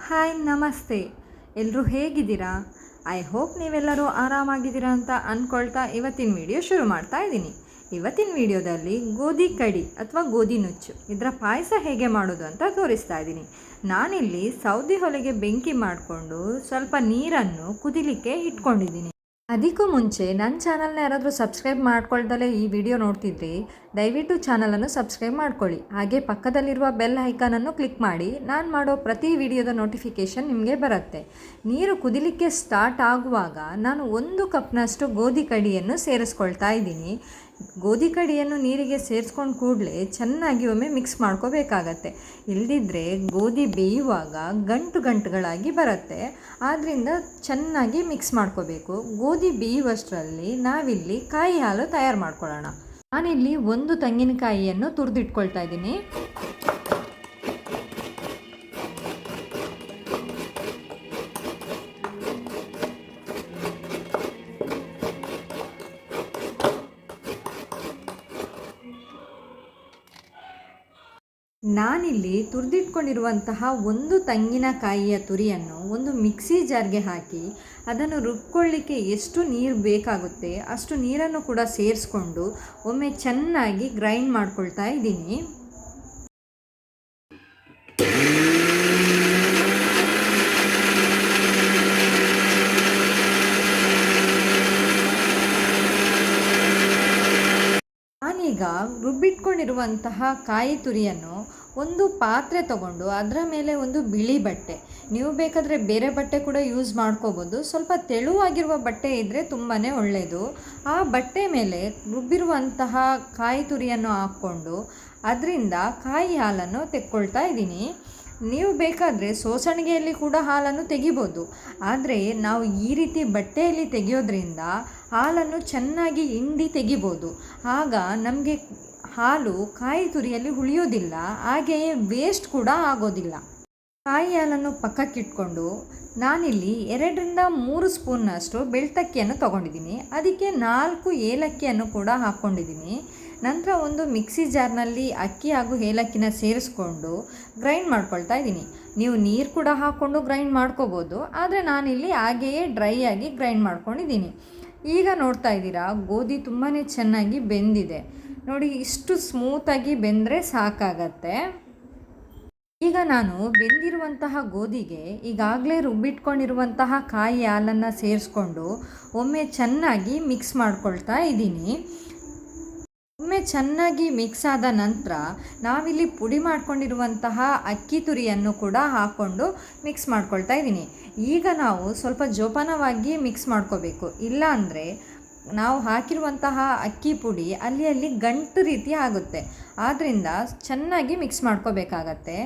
Hi ನಮಸ್ತೆ. ಎಲ್ಲರೂ ಹೇಗಿದ್ದೀರಾ? ಐ ಹೋಪ್ ನೀವೆಲ್ಲರೂ ಆರಾಮಾಗಿದ್ದೀರಾ ಅಂತ ಅಂದ್ಕೊಳ್ತಾ ಇವತ್ತಿನ ವಿಡಿಯೋ ಶುರು ಮಾಡ್ತಾ ಇದ್ದೀನಿ. ಇವತ್ತಿನ ವಿಡಿಯೋದಲ್ಲಿ ಗೋಧಿ ಕಡಿ ಅಥವಾ ಗೋಧಿ ನುಚ್ಚು ಇದರ ಪಾಯಸ ಹೇಗೆ ಮಾಡೋದು ಅಂತ ತೋರಿಸ್ತಾ ಇದ್ದೀನಿ. ನಾನಿಲ್ಲಿ ಸೌದೆ ಒಲೆಗೆ ಬೆಂಕಿ ಮಾಡಿಕೊಂಡು ಸ್ವಲ್ಪ ನೀರನ್ನು ಕುದಿಲಿಕ್ಕೆ ಇಟ್ಕೊಂಡಿದ್ದೀನಿ. ಅದಕ್ಕೂ ಮುಂಚೆ ನನ್ನ ಚಾನಲ್ನ ಯಾರಾದರೂ ಸಬ್ಸ್ಕ್ರೈಬ್ ಮಾಡ್ಕೊಳ್ದಲೇ ಈ ವಿಡಿಯೋ ನೋಡ್ತಿದ್ರಿ, ದಯವಿಟ್ಟು ಚಾನಲನ್ನು ಸಬ್ಸ್ಕ್ರೈಬ್ ಮಾಡ್ಕೊಳ್ಳಿ. ಹಾಗೆ ಪಕ್ಕದಲ್ಲಿರುವ ಬೆಲ್ ಐಕಾನನ್ನು ಕ್ಲಿಕ್ ಮಾಡಿ. ನಾನು ಮಾಡೋ ಪ್ರತಿ ವಿಡಿಯೋದ ನೋಟಿಫಿಕೇಷನ್ ನಿಮಗೆ ಬರುತ್ತೆ. ನೀರು ಕುದಿಲಿಕ್ಕೆ ಸ್ಟಾರ್ಟ್ ಆಗುವಾಗ ನಾನು 1 ಕಪ್ನಷ್ಟು ಗೋಧಿ ಕಡಿಯನ್ನು ಸೇರಿಸ್ಕೊಳ್ತಾ ಇದ್ದೀನಿ. ಗೋಧಿ ಕಡಿಯನ್ನು ನೀರಿಗೆ ಸೇರಿಸ್ಕೊಂಡು ಕೂಡಲೇ ಚೆನ್ನಾಗಿ ಒಮ್ಮೆ ಮಿಕ್ಸ್ ಮಾಡ್ಕೋಬೇಕಾಗತ್ತೆ. ಇಲ್ಲದಿದ್ದರೆ ಗೋಧಿ ಬೇಯುವಾಗ ಗಂಟುಗಳಾಗಿ ಬರುತ್ತೆ. ಆದ್ದರಿಂದ ಚೆನ್ನಾಗಿ ಮಿಕ್ಸ್ ಮಾಡ್ಕೋಬೇಕು. ಗೋಧಿ ಬೇಯುವಷ್ಟರಲ್ಲಿ ನಾವಿಲ್ಲಿ ಕಾಯಿ ಹಾಲು ತಯಾರು ಮಾಡ್ಕೊಳ್ಳೋಣ. ನಾನಿಲ್ಲಿ 1 ತೆಂಗಿನಕಾಯಿಯನ್ನು ತುರಿದಿಟ್ಕೊಳ್ತಾ ಇದ್ದೀನಿ. ನಾನಿಲ್ಲಿ ತುರಿದಿಟ್ಕೊಂಡಿರುವಂತಹ 1 ತೆಂಗಿನಕಾಯಿಯ ತುರಿಯನ್ನು ಒಂದು ಮಿಕ್ಸಿ ಜಾರ್ಗೆ ಹಾಕಿ ಅದನ್ನು ರುಬ್ಕೊಳ್ಳಿಕ್ಕೆ ಎಷ್ಟು ನೀರು ಬೇಕಾಗುತ್ತೆ ಅಷ್ಟು ನೀರನ್ನು ಕೂಡ ಸೇರಿಸ್ಕೊಂಡು ಒಮ್ಮೆ ಚೆನ್ನಾಗಿ ಗ್ರೈಂಡ್ ಮಾಡ್ಕೊಳ್ತಾ ಇದ್ದೀನಿ. ನಾನೀಗ ರುಬ್ಬಿಟ್ಕೊಂಡಿರುವಂತಹ ಕಾಯಿ ತುರಿಯನ್ನು ಒಂದು ಪಾತ್ರೆ ತಗೊಂಡು ಅದರ ಮೇಲೆ ಒಂದು ಬಿಳಿ ಬಟ್ಟೆ, ನೀವು ಬೇಕಾದರೆ ಬೇರೆ ಬಟ್ಟೆ ಕೂಡ ಯೂಸ್ ಮಾಡ್ಕೋಬೋದು, ಸ್ವಲ್ಪ ತೆಳುವಾಗಿರುವ ಬಟ್ಟೆ ಇದ್ದರೆ ತುಂಬಾ ಒಳ್ಳೆಯದು. ಆ ಬಟ್ಟೆ ಮೇಲೆ ರುಬ್ಬಿರುವಂತಹ ಕಾಯಿ ತುರಿಯನ್ನು ಹಾಕ್ಕೊಂಡು ಅದರಿಂದ ಕಾಯಿ ಹಾಲನ್ನು ತೆಕ್ಕೊಳ್ತಾ ಇದ್ದೀನಿ. ನೀವು ಬೇಕಾದರೆ ಸೋಸಣಿಗೆಯಲ್ಲಿ ಕೂಡ ಹಾಲನ್ನು ತೆಗಿಬೋದು, ಆದರೆ ನಾವು ಈ ರೀತಿ ಬಟ್ಟೆಯಲ್ಲಿ ತೆಗೆಯೋದ್ರಿಂದ ಹಾಲನ್ನು ಚೆನ್ನಾಗಿ ಹಿಂಡಿ ತೆಗಿಬೋದು. ಆಗ ನಮಗೆ ಹಾಲು ಕಾಯಿ ತುರಿಯಲ್ಲಿ ಉಳಿಯೋದಿಲ್ಲ, ಹಾಗೆಯೇ ವೇಸ್ಟ್ ಕೂಡ ಆಗೋದಿಲ್ಲ. ಕಾಯಿ ಹಾಲನ್ನು ಪಕ್ಕಕ್ಕಿಟ್ಕೊಂಡು ನಾನಿಲ್ಲಿ 2ರಿಂದ 3 ಸ್ಪೂನ್ನಷ್ಟು ಬೆಳ್ತಕ್ಕಿಯನ್ನು ತೊಗೊಂಡಿದ್ದೀನಿ. ಅದಕ್ಕೆ 4 ಏಲಕ್ಕಿಯನ್ನು ಕೂಡ ಹಾಕ್ಕೊಂಡಿದ್ದೀನಿ. ನಂತರ ಒಂದು ಮಿಕ್ಸಿ ಜಾರ್ನಲ್ಲಿ ಅಕ್ಕಿ ಹಾಗೂ ಏಲಕ್ಕಿನ ಸೇರಿಸ್ಕೊಂಡು ಗ್ರೈಂಡ್ ಮಾಡ್ಕೊಳ್ತಾ ಇದ್ದೀನಿ. ನೀವು ನೀರು ಕೂಡ ಹಾಕ್ಕೊಂಡು ಗ್ರೈಂಡ್ ಮಾಡ್ಕೋಬೋದು, ಆದರೆ ನಾನಿಲ್ಲಿ ಹಾಗೆಯೇ ಡ್ರೈ ಆಗಿ ಗ್ರೈಂಡ್ ಮಾಡ್ಕೊಂಡಿದ್ದೀನಿ. ಈಗ ನೋಡ್ತಾ ಇದ್ದೀರಾ, ಗೋಧಿ ತುಂಬಾ ಚೆನ್ನಾಗಿ ಬೆಂದಿದೆ ನೋಡಿ. ಇಷ್ಟು ಸ್ಮೂತಾಗಿ ಬೆಂದರೆ ಸಾಕಾಗತ್ತೆ. ಈಗ ನಾನು ಬೆಂದಿರುವಂತಹ ಗೋಧಿಗೆ ಈಗಾಗಲೇ ರುಬ್ಬಿಟ್ಕೊಂಡಿರುವಂತಹ ಕಾಯಿ ಹಾಲನ್ನು ಸೇರಿಸ್ಕೊಂಡು ಒಮ್ಮೆ ಚೆನ್ನಾಗಿ ಮಿಕ್ಸ್ ಮಾಡ್ಕೊಳ್ತಾ ಇದ್ದೀನಿ. ಒಮ್ಮೆ ಚೆನ್ನಾಗಿ ಮಿಕ್ಸ್ ಆದ ನಂತರ ನಾವಿಲ್ಲಿ ಪುಡಿ ಮಾಡ್ಕೊಂಡಿರುವಂತಹ ಅಕ್ಕಿ ತುರಿಯನ್ನು ಕೂಡ ಹಾಕ್ಕೊಂಡು ಮಿಕ್ಸ್ ಮಾಡ್ಕೊಳ್ತಾ ಇದ್ದೀನಿ. ಈಗ ನಾವು ಸ್ವಲ್ಪ ಜೋಪಾನವಾಗಿ ಮಿಕ್ಸ್ ಮಾಡ್ಕೋಬೇಕು, ಇಲ್ಲ ಅಂದರೆ ನಾವು ಹಾಕಿರುವಂತಹ ಅಕ್ಕಿ ಪುಡಿ ಅಲ್ಲಿ ಗಂಟು ರೀತಿ ಆಗುತ್ತೆ. ಆದ್ದರಿಂದ ಚೆನ್ನಾಗಿ ಮಿಕ್ಸ್ ಮಾಡ್ಕೋಬೇಕಾಗತ್ತೆ.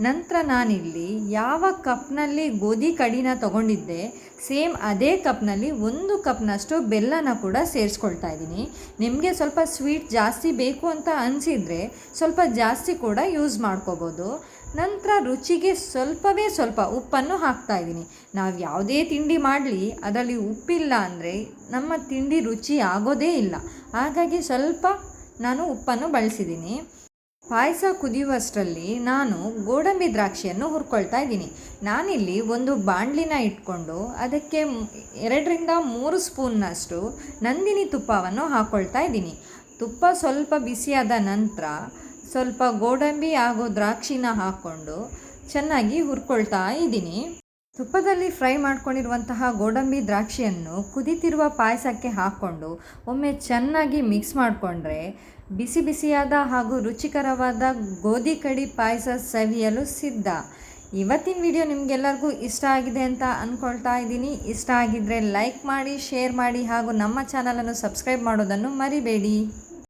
ನಂತರ ನಾನಿಲ್ಲಿ ಯಾವ ಕಪ್ನಲ್ಲಿ ಗೋಧಿ ಕಡಿನ ತೊಗೊಂಡಿದ್ದೆ ಸೇಮ್ ಅದೇ ಕಪ್ನಲ್ಲಿ 1 ಕಪ್ನಷ್ಟು ಬೆಲ್ಲನ ಕೂಡ ಸೇರಿಸ್ಕೊಳ್ತಾ ಇದ್ದೀನಿ. ನಿಮಗೆ ಸ್ವಲ್ಪ ಸ್ವೀಟ್ ಜಾಸ್ತಿ ಬೇಕು ಅಂತ ಅನಿಸಿದರೆ ಸ್ವಲ್ಪ ಜಾಸ್ತಿ ಕೂಡ ಯೂಸ್ ಮಾಡ್ಕೋಬೋದು. ನಂತರ ರುಚಿಗೆ ಸ್ವಲ್ಪವೇ ಸ್ವಲ್ಪ ಉಪ್ಪನ್ನು ಹಾಕ್ತಾ ಇದ್ದೀನಿ. ನಾವು ಯಾವುದೇ ತಿಂಡಿ ಮಾಡಲಿ ಅದರಲ್ಲಿ ಉಪ್ಪಿಲ್ಲ ಅಂದರೆ ನಮ್ಮ ತಿಂಡಿ ರುಚಿ ಆಗೋದೇ ಇಲ್ಲ. ಹಾಗಾಗಿ ಸ್ವಲ್ಪ ನಾನು ಉಪ್ಪನ್ನು ಬಳಸಿದ್ದೀನಿ. ಪಾಯಸ ಕುದಿಯುವಷ್ಟರಲ್ಲಿ ನಾನು ಗೋಡಂಬಿ ದ್ರಾಕ್ಷಿಯನ್ನು ಹುರ್ಕೊಳ್ತಾ ಇದ್ದೀನಿ. ನಾನಿಲ್ಲಿ ಒಂದು ಬಾಣಲಿನ ಇಟ್ಕೊಂಡು ಅದಕ್ಕೆ 2ರಿಂದ 3 ಸ್ಪೂನ್ನಷ್ಟು ನಂದಿನಿ ತುಪ್ಪವನ್ನು ಹಾಕ್ಕೊಳ್ತಾ ಇದ್ದೀನಿ. ತುಪ್ಪ ಸ್ವಲ್ಪ ಬಿಸಿಯಾದ ನಂತರ ಸ್ವಲ್ಪ ಗೋಡಂಬಿ ಹಾಗೂ ದ್ರಾಕ್ಷಿನ ಹಾಕ್ಕೊಂಡು ಚೆನ್ನಾಗಿ ಹುರ್ಕೊಳ್ತಾ ಇದ್ದೀನಿ. ತುಪ್ಪದಲ್ಲಿ ಫ್ರೈ ಮಾಡ್ಕೊಂಡಿರುವಂತಹ ಗೋಡಂಬಿ ದ್ರಾಕ್ಷಿಯನ್ನು ಕುದಿತಿರುವ ಪಾಯಸಕ್ಕೆ ಹಾಕ್ಕೊಂಡು ಒಮ್ಮೆ ಚೆನ್ನಾಗಿ ಮಿಕ್ಸ್ ಮಾಡಿಕೊಂಡ್ರೆ ಬಿಸಿಯಾದ ಹಾಗೂ ರುಚಿಕರವಾದ ಗೋಧಿ ಕಡಿ ಪಾಯಸ ಸವಿಯಲು ಸಿದ್ಧ. ಇವತ್ತಿನ ವಿಡಿಯೋ ನಿಮಗೆಲ್ಲರಿಗೂ ಇಷ್ಟ ಆಗಿದೆ ಅಂತ ಅಂದ್ಕೊಳ್ತಾ ಇದ್ದೀನಿ. ಇಷ್ಟ ಆಗಿದ್ದರೆ ಲೈಕ್ ಮಾಡಿ, ಶೇರ್ ಮಾಡಿ ಹಾಗೂ ನಮ್ಮ ಚಾನಲನ್ನು ಸಬ್ಸ್ಕ್ರೈಬ್ ಮಾಡೋದನ್ನು ಮರಿಬೇಡಿ.